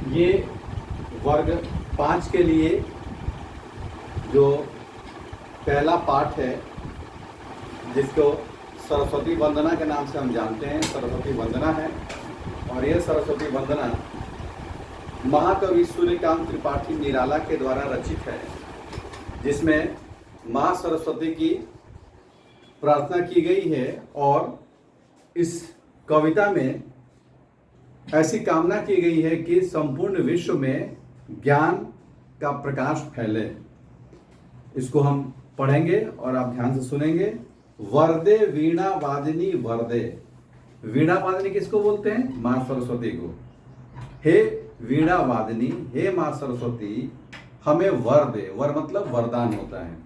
ये वर्ग 5 के लिए जो पहला पाठ है, जिसको सरस्वती वंदना के नाम से हम जानते हैं, सरस्वती वंदना है। और यह सरस्वती वंदना महाकवि सूर्यकांत त्रिपाठी निराला के द्वारा रचित है, जिसमें माँ सरस्वती की प्रार्थना की गई है। और इस कविता में ऐसी कामना की गई है कि संपूर्ण विश्व में ज्ञान का प्रकाश फैले। इसको हम पढ़ेंगे और आप ध्यान से सुनेंगे। वरदे वीणा वादिनी वरदे। वीणा वादिनी किसको बोलते हैं? माँ सरस्वती को। हे वीणा वादिनी, हे माँ सरस्वती, हमें वर दे। वर मतलब वरदान होता है।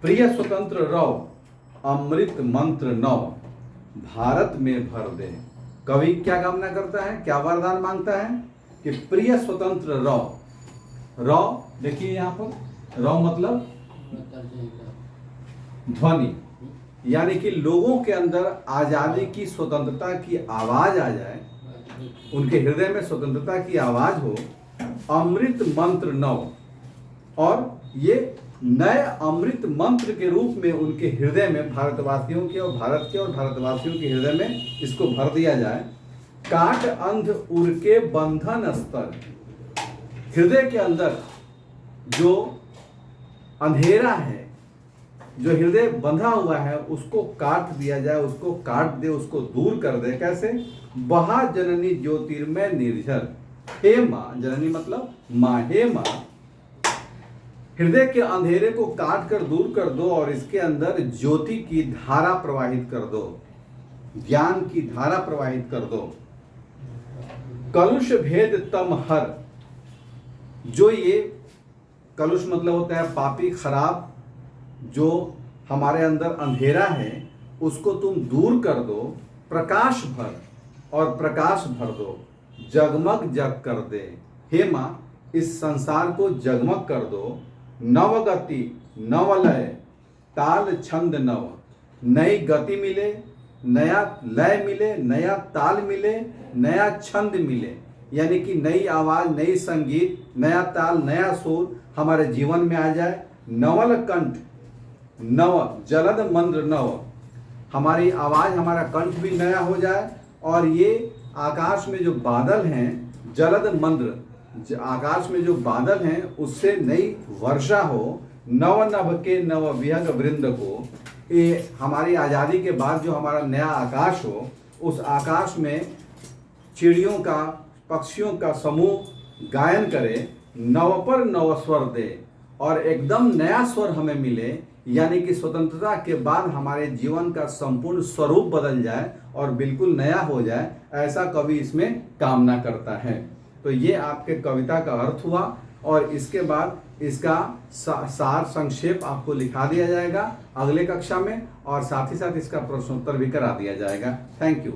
प्रिय स्वतंत्र रव, अमृत मंत्र नव, भारत में भर दे। कवि क्या कामना करता है, क्या वरदान मांगता है? कि प्रिय स्वतंत्र रव। रव देखिए यहाँ पर, रव मतलब ध्वनि, यानी कि लोगों के अंदर आजादी की, स्वतंत्रता की आवाज आ जाए, उनके हृदय में स्वतंत्रता की आवाज हो। अमृत मंत्र नव, और ये नए अमृत मंत्र के रूप में उनके हृदय में, भारतवासियों के और भारत के और भारतवासियों के हृदय में इसको भर दिया जाए। काट अंध उर के बंधन स्तर। हृदय के अंदर जो अंधेरा है, जो हृदय बंधा हुआ है, उसको काट दिया जाए, उसको काट दे, उसको दूर कर दे। कैसे? बहा जननी ज्योतिर्मय निर्झर। हे माँ, जननी मतलब माँ, हे माँ, हृदय के अंधेरे को काट कर दूर कर दो और इसके अंदर ज्योति की धारा प्रवाहित कर दो, ज्ञान की धारा प्रवाहित कर दो। कलुष भेद तम हर। जो ये कलुष मतलब होता है पापी, खराब, जो हमारे अंदर अंधेरा है, उसको तुम दूर कर दो। प्रकाश भर, और प्रकाश भर दो। जगमग जग कर दे। हे माँ, इस संसार को जगमग कर दो। नवगति नवलय, ताल छंद नव। नई गति मिले, नया लय मिले, नया ताल मिले, नया छंद मिले, यानी कि नई आवाज, नई संगीत, नया ताल, नया सुर हमारे जीवन में आ जाए। नवल कंठ नव, जलद मंद्र नव, हमारी आवाज, हमारा कंठ भी नया हो जाए। और ये आकाश में जो बादल हैं, जलद मंद्र, आकाश में जो बादल हैं, उससे नई वर्षा हो। नव नभ के नव विहग वृंद को, ये हमारी आज़ादी के बाद जो हमारा नया आकाश हो, उस आकाश में चिड़ियों का, पक्षियों का समूह गायन करे। नव पर नव स्वर दे, और एकदम नया स्वर हमें मिले, यानी कि स्वतंत्रता के बाद हमारे जीवन का संपूर्ण स्वरूप बदल जाए और बिल्कुल नया हो जाए, ऐसा कवि इसमें कामना करता है। तो ये आपके कविता का अर्थ हुआ, और इसके बाद इसका सार संक्षेप आपको लिखा दिया जाएगा अगले कक्षा में, और साथ ही साथ इसका प्रश्नोत्तर भी करा दिया जाएगा। Thank you.